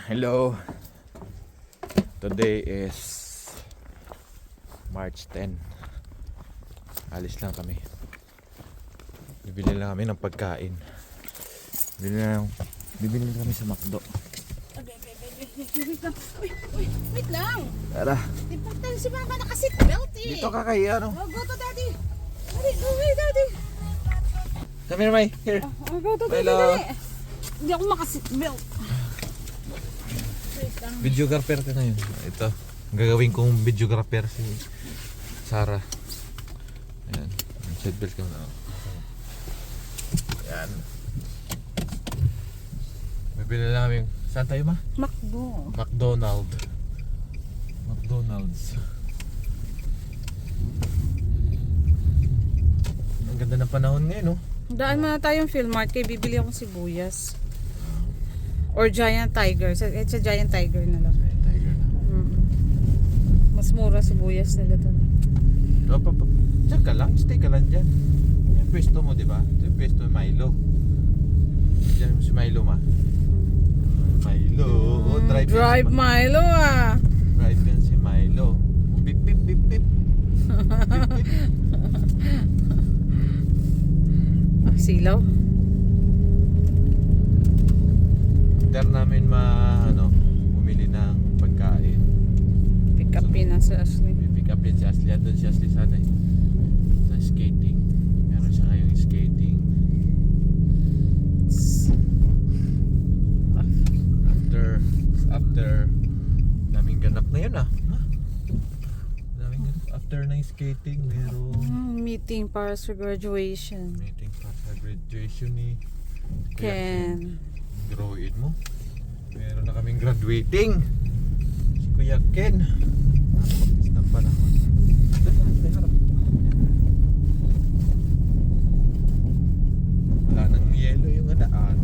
Hello. Today is March 10. Alis lang kami. Bibili lang kami ng pagkain. Bibili lang kami sa McDo. Wait lang. Tara. Important si mama naka-seatbelt eh. Dito ka kaya no? Oh, go to daddy. Wait, daddy. Come here, May. Here. Oh, go to daddy. Hello. Dali. Hindi ako maka-seatbelt. Wait lang. Videographer ka ngayon. Ito. Gagawin kong videographer si Sarah. Ayan. Seatbelt ka na. Ayan. Bibili lang kami. Saan tayo ma? McDo. McDonald's. Ang ganda ng panahon ngayon, no? Daan muna tayong Philmart kay bibili akong sibuyas. Or Giant Tiger. It's a Giant Tiger na lang. Tiger na. Mas mura sibuyas nila doon. Diyan ka lang, stay ka lang dyan. Yung pwesto mo, di ba? Ito yung pwesto ng Milo. Diyan mo si Milo, ma. Milo. Drive Milo ah. Drive yan si Milo. Bip, bip, bip, bip. Silaw. After namin bumili ng pagkain. Pick up na si Ashley. Pick up din si Ashley. Doon si Ashley sana eh. Sa skating. Meron siya ngayong skating. After daming ganap na yun daming ganap. After ng skating meron Meeting para sa graduation. meeting para sa graduation ni Ken. Drawin mo. Meron na kaming graduating. Si Kuya Ken. Napakapis ng panahon. Harap. Wala nang yelo yung daan.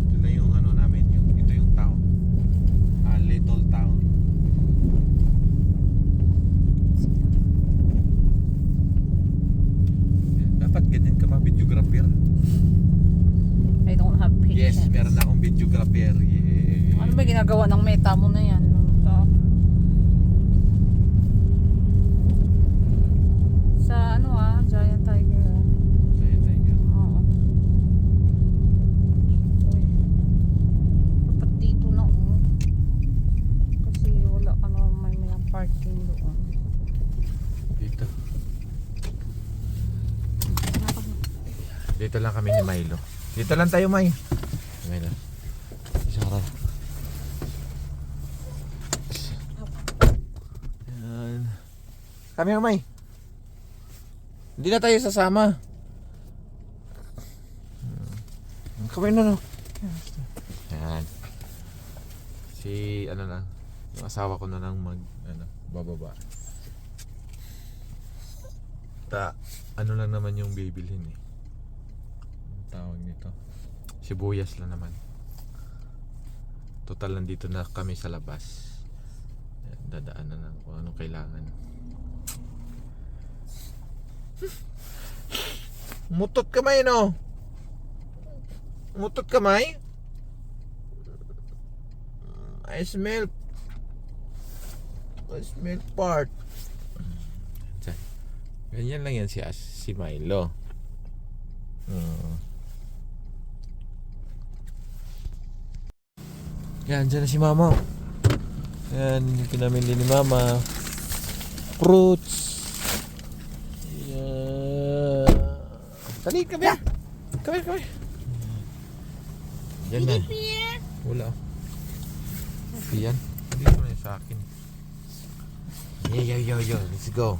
Ito na yung namin, ito yung town. Little town. Dapat ganyan ka ma-videographer. I don't have patience. Yes, meron na akong videographer. Yeah. Ano ba ginagawa ng meta mo na yan? Sa Giant Tiger. Teka. Oo. Uy. Dapat dito na kasi wala ka na may parking doon. Dito. Dito lang kami ni Milo. Dito lang tayo, May. Milo. Sarap. Yan. Kami, May. Hindi na tayo sasama. Kami na, no? Yan. Si, yung asawa ko na lang bababa. Lang naman yung bibilhin eh. Ang tawag nito. Sibuyas lang naman. Total nandito na kami sa labas. Dadaan na lang kung anong kailangan. Mutot kamay, no? Mutot kamay? I smell part. Ganyan lang yan si Milo. Yan, dyan na si Mama. Yan, pinamili ni Mama. Fruits. Yan. Tali, kami. Kami. Yan na. Wala. Yan. Hindi ko na sa akin. Yo. Let's go.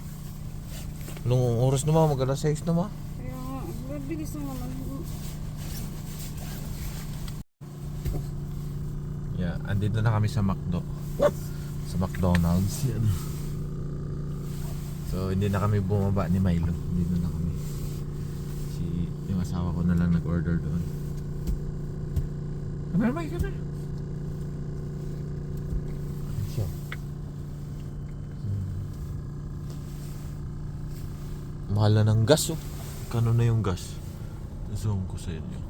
Nung oras na mga mag-alas 6 na mga. Kaya nga, mabilis na naman. Yeah, andito na kami sa McDo. Sa McDonald's yan. So hindi na kami bumaba ni Milo. Dito na kami. Yung asawa ko na lang nag-order doon. Kamera, Mike, kamera. Mahal na ng gas oh. Kano na yung gas? Zoom ko sa inyo.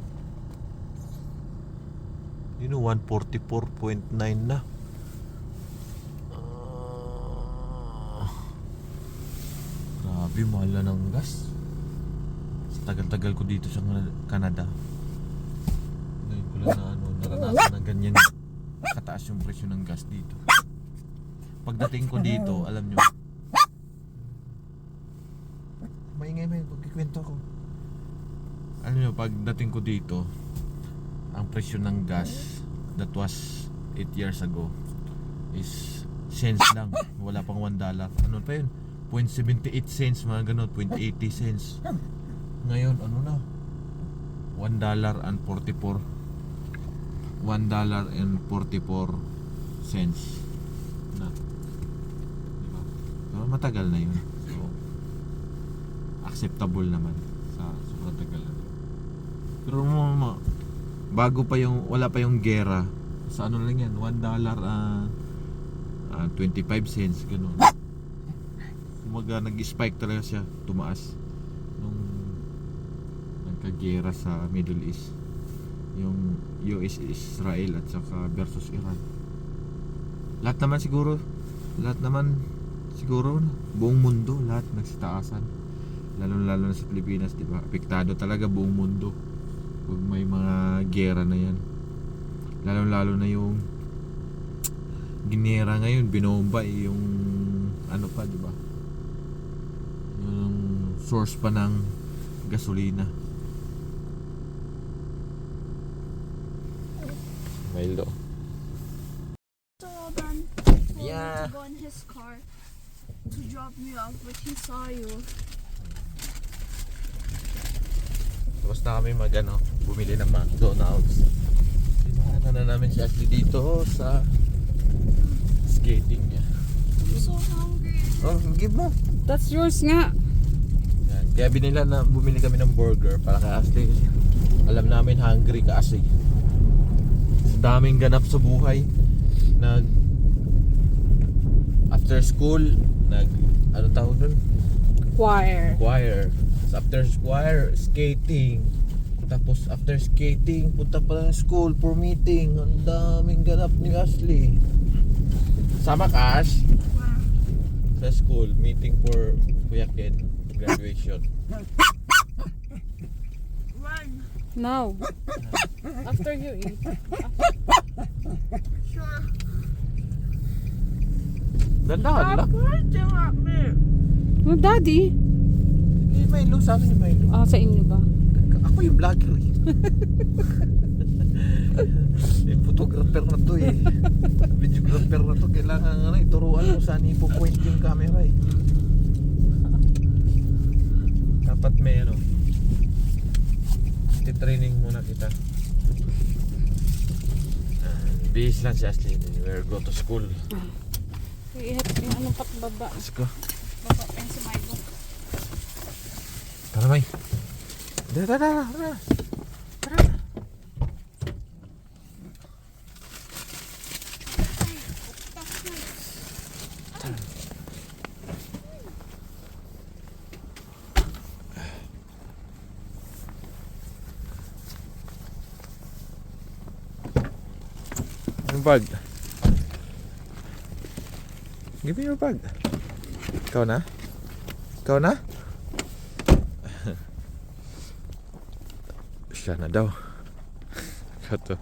Yun know, 144.9 na. Grabe, mahal na ng gas. Sa tagal-tagal ko dito sa Canada. Ngayon ko lang na naranasan na ganyan kataas yung presyo ng gas dito. Pagdating ko dito, alam nyo, maingay, pagkikwento ko. Alam nyo, pagdating ko dito, ang presyo ng gas that was 8 years ago is cents lang. Wala pang $1. Ano pa yun? 0.78 cents, mga ganun, 0.80 cents. Ngayon, ano na? $1.44 na. Diba? So, matagal na yun. So, acceptable naman sa sobrang tagal na. Pero bago pa yung, wala pa yung gera, sa ano lang yan, $1, 25 cents, ganun. Kumaga, nag-spike talaga siya, tumaas nung nagkagera sa Middle East, yung US Israel at saka versus Iran. Lahat naman siguro buong mundo lahat nagsitaasan, lalo na sa Pilipinas, di ba? Apektado talaga buong mundo pag may mga gera na yan, lalo na yung ginera ngayon, binomba yung ano pa, di ba, yung source pa ng gasolina. Milo. So then Yeah. to go in his car to drop me off, but he saw you. Tapos na kami bumili ng McDonald's. Dinaanan na namin si Ashley dito sa skating niya. I'm so hungry. Oh, give mo. That's yours nga. Yan. Kaya bumili kami ng burger para kay Ashley. Alam namin hungry ka kasi. Daming ganap sa buhay. After school, ano tawag nun? Choir. After choir, skating. Tapos after skating, punta pa ng school for meeting. Ang daming ganap ni Ashley. Sama ka, Ash? Sa school, meeting for Kuya Ken graduation. Run. No. After you eat. Sure. Dandahan Stop lang. pointing at me. No, Daddy. Milo, sa amin yung Milo. Ah, sa inyo ba? Ako yung vlogger eh. Yung photographer na to eh. Videographer na to. Kailangan ituruan mo saan ipo-point yung camera eh. Dapat may training muna kita. Bihis lang si Ashley. We'll go to school. Ihat yung anong patbaba. Let's go. Baba pa yung si Milo. Tara, May. Tara. Yung bag. Give me your bag. Ikaw na? Siya na daw. Kato.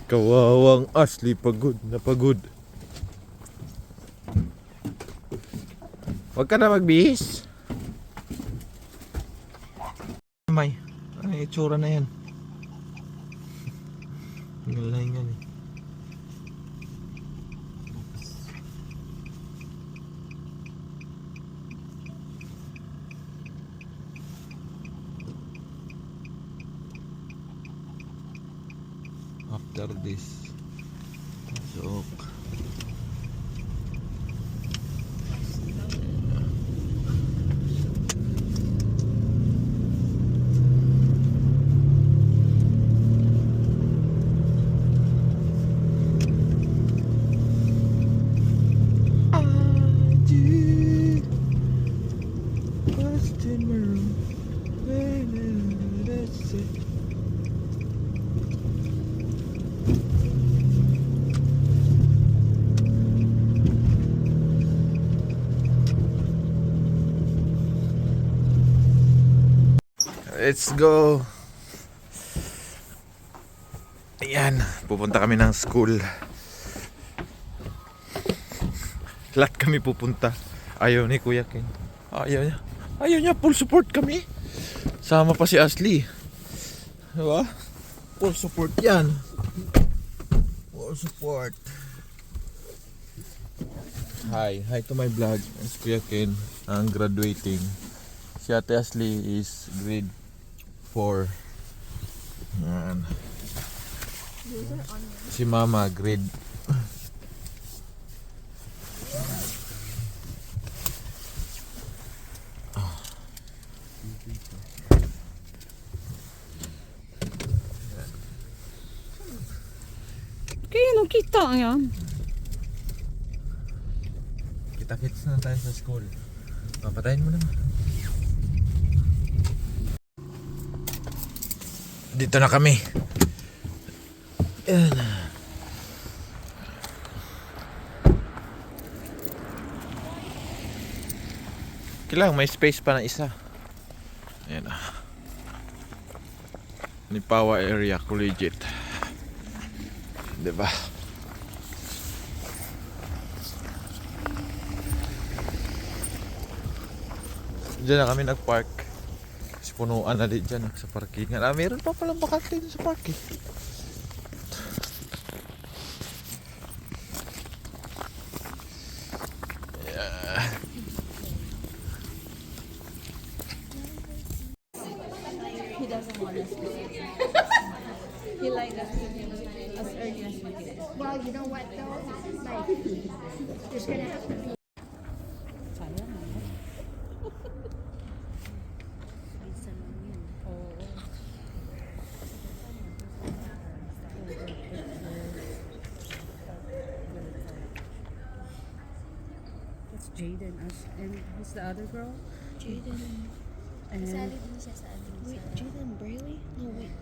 Kawawang Ashley, pagod na pagod. Huwag ka na magbihis. May, ano yung itsura na yan? Hingal eh. After this, pasok. in my room. That's it. Let's go. Ayan, pupunta kami ng school. Lahat kami pupunta. Ayaw ni Kuya Ken. Ayaw niya. Ayaw niya, full support kami. Sama pa si Ashley. Diba? Full support yan. Full support. Hi to my vlog. It's Kuya Ken. Ang graduating. Si Ate Ashley is grade 4. Yan. Si Mama grade Kaya nung kita yan. kita-kits na tayo sa school. Papatayin mo naman. Dito na kami. Ayan. Kailangan may space pa na isa. Ayan na. Nipawa area collegiate. Diba? Diyan na kami nag-park. Kasi punuan na din dyan sa parkingan. Meron pa palang bakante dun sa parking. He doesn't want us to. He likes us to him as early as we can. Well, you know what though? Like, there's gonna have to be. Sayang ano? Oo. That's Jaden. And who's the other girl? Jaden. And Sali din siya sa ano. Wait, Jaden Brayley? No, wait.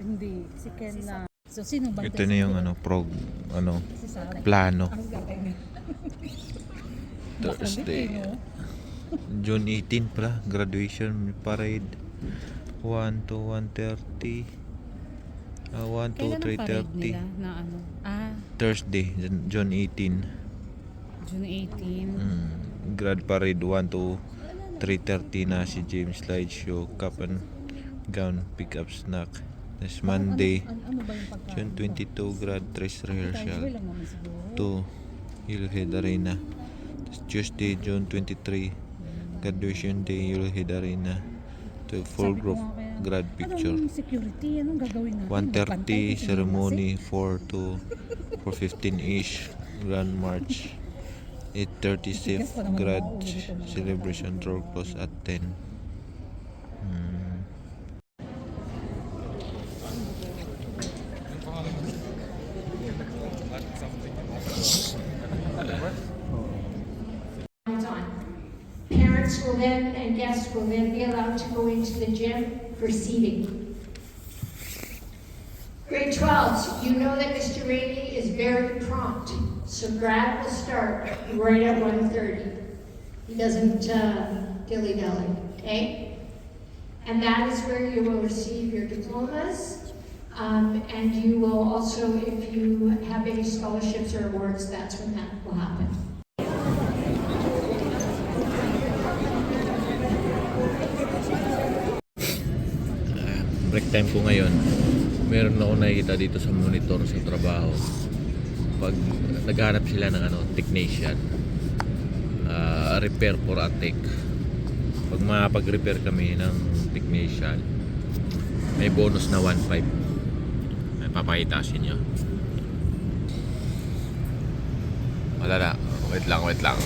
hindi. Si Ken na. So, sino ba? Ito na yung Si Sarah. plano. Ang galing. Thursday. June 18 pala. Graduation parade. 1 to 1:30. 1 to Kailan ang parade 3:30. nila na ano? Thursday, June 18. June 18. Grad parade 1 to 3:30 na si James slideshow, cap and gown, pick up snack. This Monday, Ano ba yung pagkain? June 22, grad dress rehearsal. Lang naman siguro. 2, Hillhead Arena. This Tuesday, June 23, graduation day, Hillhead Arena. To full Sabi ko group nga kaya, grad picture. Anong security? Anong gagawin natin? 1:30 ceremony, 4 to 4:15-ish grand march. 8:30 safe grad celebration, door close at 10. Parents will then, and guests will then be allowed to go into the gym for seating. Grade 12s, you know that Mr. Rainey is very prompt, so grad will start right at 1:30. He doesn't dilly-dally, okay? And that is where you will receive your diplomas, and you will also, if you have any scholarships or awards, that's when that will happen. Break time ko ngayon. Meron na ako nakikita dito sa monitor sa trabaho. Pag naghanap sila ng technician, repair for attic. Pag makapag-repair kami ng technician, may bonus na 1.5. May papakita sa inyo. Wala na. Wait lang.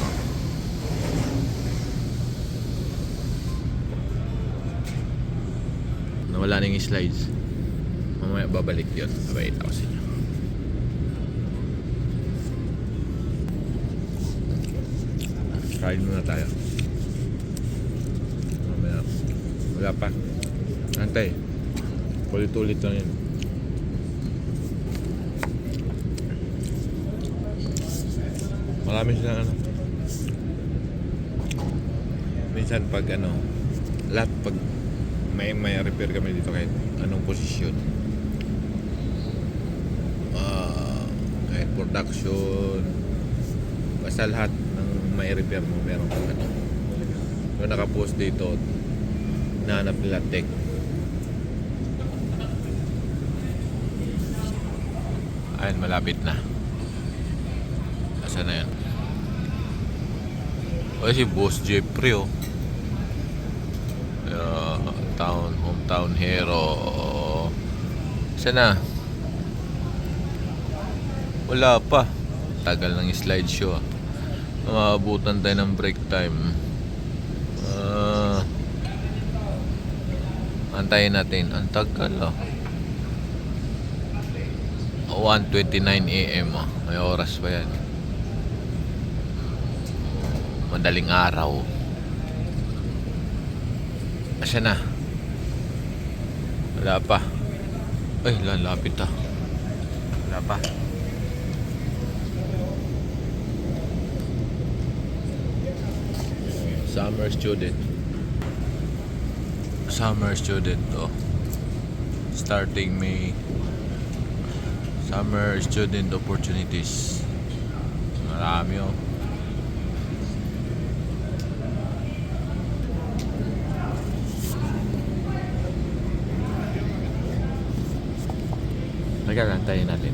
Nawala na yung slides. Mamaya babalik yun. Papakita ko sa inyo. Kain muna tayo. Wala pa. Antay. Ulit-ulit lang yun. Marami silang ano. Minsan pag ano, lahat pag may repair kami dito kahit anong posisyon. Kahit production, basta lahat ng may repair mo meron kang ano. Yung nakapost dito, nahanap nila tech. Ayun, malapit na. Asa na yan? O si Boss Jeffrey oh. Hometown hero. Asa na? Wala pa. Tagal ng slideshow ah. Maabutan tayo ng break time. Antayin natin. Ang tagal ah. 1:29 AM ah. May oras pa yan. Madaling araw. Asa na? Wala pa. Ay, lalapit ah. Wala pa. Summer student. Summer student oh. Starting May. Summer student opportunities. Marami oh. Teka lang, tayo natin.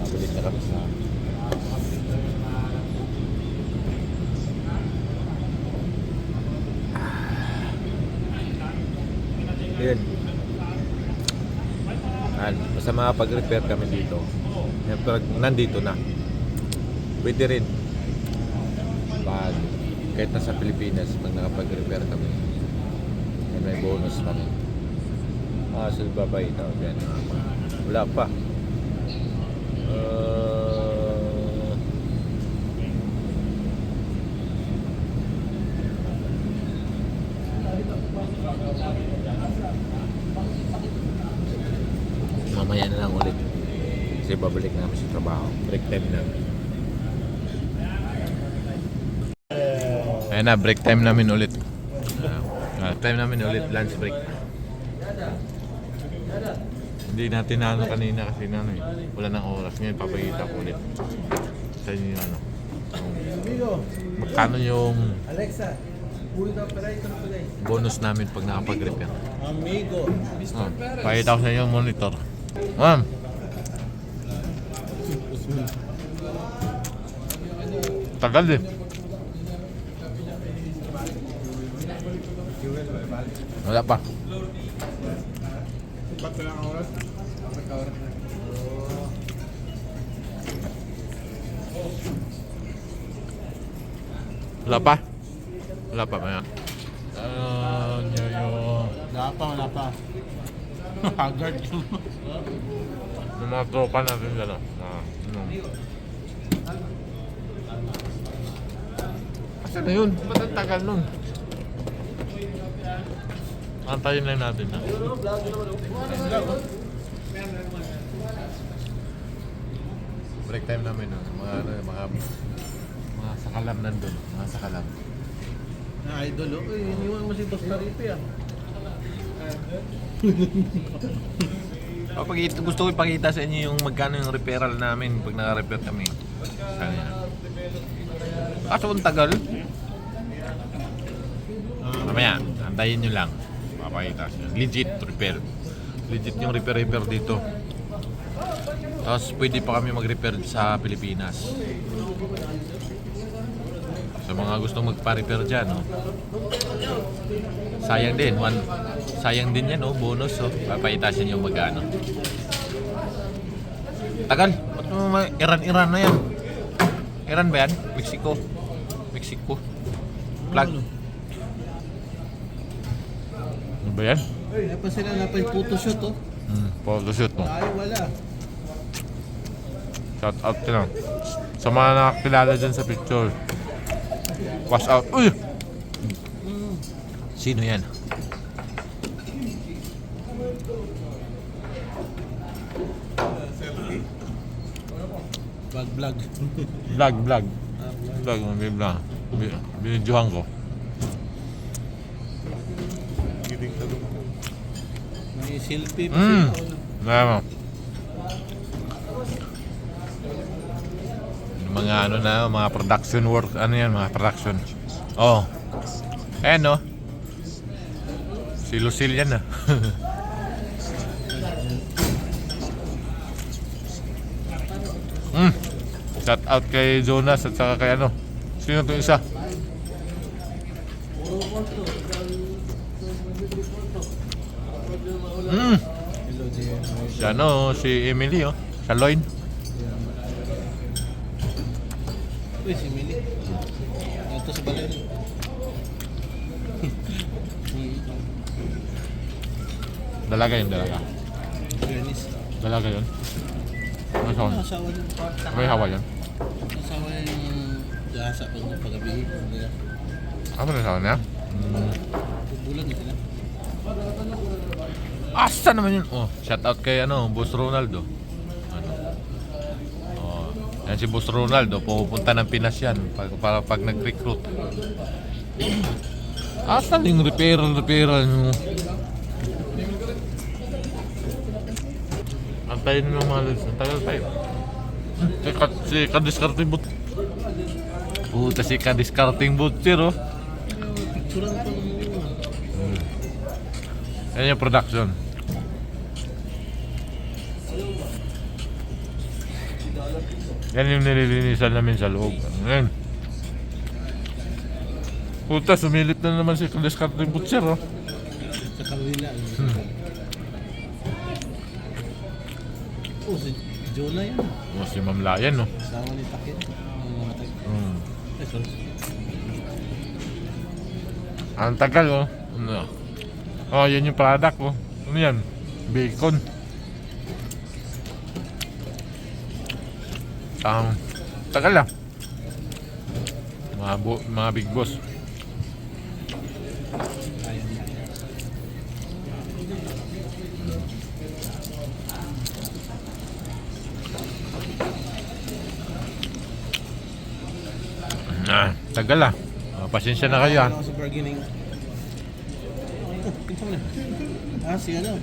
Balik na kami sa yun. Basta makapag-repair kami dito. Pag nandito na, pwede rin. Pag kahit nasa Pilipinas, pag nakapag-repair kami, may bonus kami. Sulbabay daw dyan. Wala pa. Mamaya na lang ulit. Kasi babalik namin sa trabaho. Break time namin. Ayan na, break time namin ulit. Time namin ulit, lunch break. Hindi natin na ano kanina kasi na ano eh. Wala nang oras. Ngayon papakita ko ulit sa inyo yung ano. Magkano yung bonus namin pag nakapag-repair. Amigo. Pakita ko sa inyo yung monitor. Ma'am. Tagal din. Wala pa. Wala pa? Wala pa ba yan? Wala pa. Haggard yun. Yung mga tropa natin dyan Kasi na yun, ba't ang tagal nun? Antayin lang natin na. Break time namin mga sakalam nandun. Mga sakalam. Idol, iniwan mo si Boss Taripe ah. Gusto ko ipakita sa inyo yung magkano yung referral namin pag naka-repair kami. Saan yan? Kaso ang tagal. Mamaya, antayin nyo lang. Papakita sa inyo. Legit repair. Legit yung repair dito. Tapos pwede pa kami mag-repair sa Pilipinas. Sa mga gustong magpa-repair dyan, no? Sayang din yan, no? Bonus, oh. Papahitasin yung magkano. Tagal. Ba't mo Iran na yan? Iran ba yan? Mexico. Plug. Ano ba yan? Wala pa sila na pa yung photoshoot oh. Photoshoot, no? Ay, wala. Shout out ka lang. Sa mga nakakilala dyan sa picture. Wash out. Uy! Sino yan? Vlog. Vlog. May vlog. Binidyohan ko. May selfie pa Naman. Mga ano na, mga production work, ano yan, mga production. Oh. No. Si Lucille yan ah. Shout out kay Jonas at saka kay ano. Sino to isa? Si ano, si Emily oh. Sa Lloyd. Uy, si Mili. Ito sa balay. Dalaga yun, dalaga. Bernice. Dalaga yun. Ano sa Asawa niya. May hawa yun. Asawa niya yung gasa pag-gabi. Ano na sa niya? Bulan na sila. Asa naman yun? Oh, shout out kay ano, Boss Ronaldo. Ano? Oh, yan si Boss Ronaldo, pupunta ng Pinas yan para pag nag-recruit. Asa yung repair nyo? Antayin nyo ng mga lids. Tagal tayo. Si ka-discarding boot. Puta si ka-discarding boot, sir oh. Picturean pa ng Yan yung production. Yan yung nililinisan namin sa loob. Yan. Puta, sumilip na naman si ka-discarding boot, sir oh. sa kabila. Oh, si Jonah yan. Oh, si Ma'am Layan no. Asawa ni Takit. Ang namatay. Ay, sorry. Ang tagal oh. Ano? Oh, yan yung product oh. Ano yan? Bacon. Tagal lang. Mga big boss. Tagal ah. Pasensya na kayo ah. Ano sa bargaining? Oh, pinto mo na. Si ano?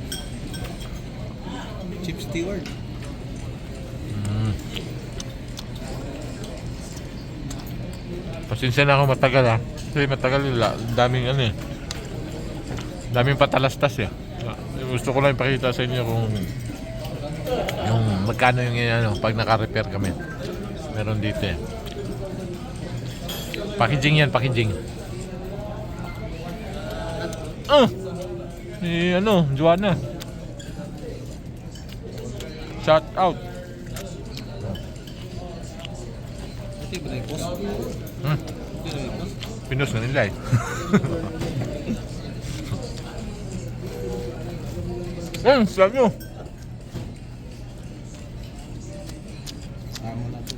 Chief Stewart. Pasensya na ako matagal ah. Kasi matagal yung daming ano eh. Daming patalastas eh. Gusto ko lang ipakita sa inyo kung yung magkano yung ano pag naka-repair kami. Meron dito eh. Packaging yan, packaging. Ano, Joanna. Shout out. Ito ba na yung post? Ito na yung post? Pinost na nila eh. Sabi nyo. Amo na po.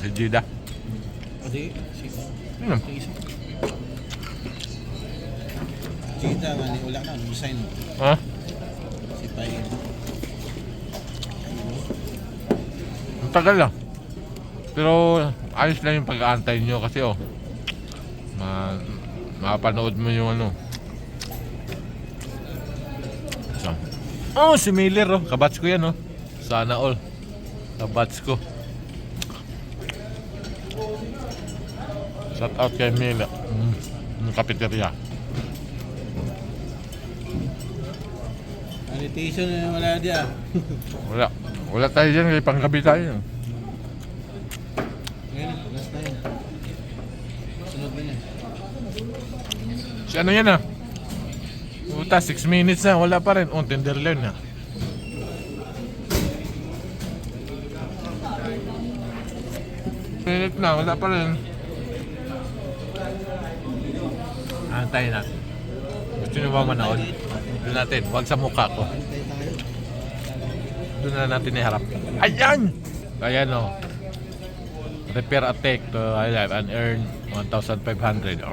Si Jida. Adi, si Ano? isa. Kita nga ni wala na, design. Ha? Si Payin. Ang tagal lang. Pero ayos lang yung pag-aantay nyo kasi oh. Mapanood mo yung ano. So. Oh, si Miller oh. Kabats ko yan oh. Sana all. Kabats ko. Shout out kay Miller. Yung cafeteria. Sanitation na wala diya. Wala tayo dyan kay panggabi tayo. Ngayon, last na yun. Sunod na niya. Si ano yan ah? Puta, 6 minutes na, wala pa rin. Oh, tenderloin na. Minute na, wala pa rin. Antay natin. Gusto nyo ba manood? Doon natin, wag sa mukha ko. Antay tayo. Doon na natin iharap. Ayan! Ayan o. Repair a tech to alive and earn 1,500.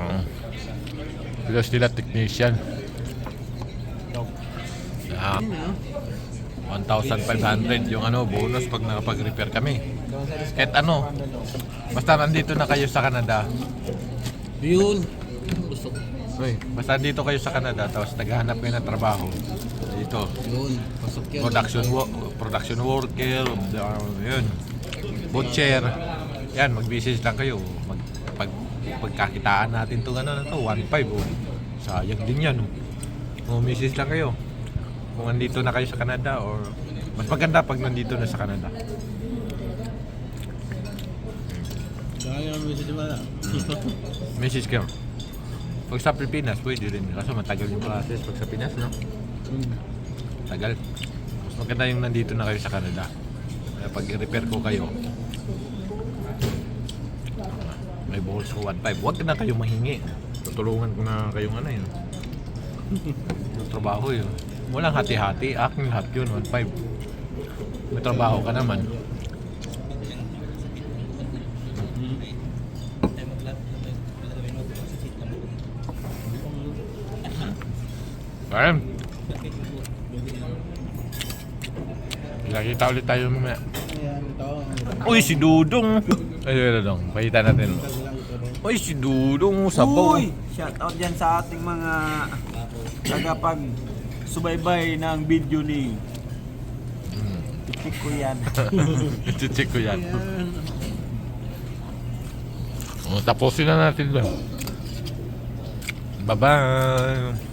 Because sila technician. Ah. Ano na? 1,500 yung ano, bonus pag nakapag-repair kami. Kahit ano, basta nandito na kayo sa Canada. Yun. Gusto ko. Uy, basta dito kayo sa Canada, tapos naghahanap kayo ng trabaho. Dito, Yun. Pasok yan. production worker, yun, butcher. Yan, mag-business lang kayo. Pagkakitaan natin itong ano na to, 1.5. Oh. Sayang din yan. Oh. Business lang kayo. Kung nandito na kayo sa Canada or mas maganda pag nandito na sa Canada. Saka yung message mo na. Message kayo. Pag sa Pilipinas, pwede rin. Kaso matagal yung process pag sa Pinas, no? Tagal. Mas maganda yung nandito na kayo sa Canada. Kaya pag i-repair ko kayo, may bonus ko 1.5. Huwag na kayo mahingi. Tutulungan ko na kayong ano yun. Yung trabaho yun. Walang hati-hati. Aking lahat yun, 1.5. May trabaho ka naman. Ayun. Nakita ulit tayo mamaya. Ayan, ito. Uy, si Dudong! Ay, Dudong. Pakita natin. Uy, si Dudong. Sabaw. Uy! Shout out dyan sa ating mga tagapag-subaybay ng video ni Itik ko yan. Iti-check ko yan. Tapusin na natin ba? Bye-bye!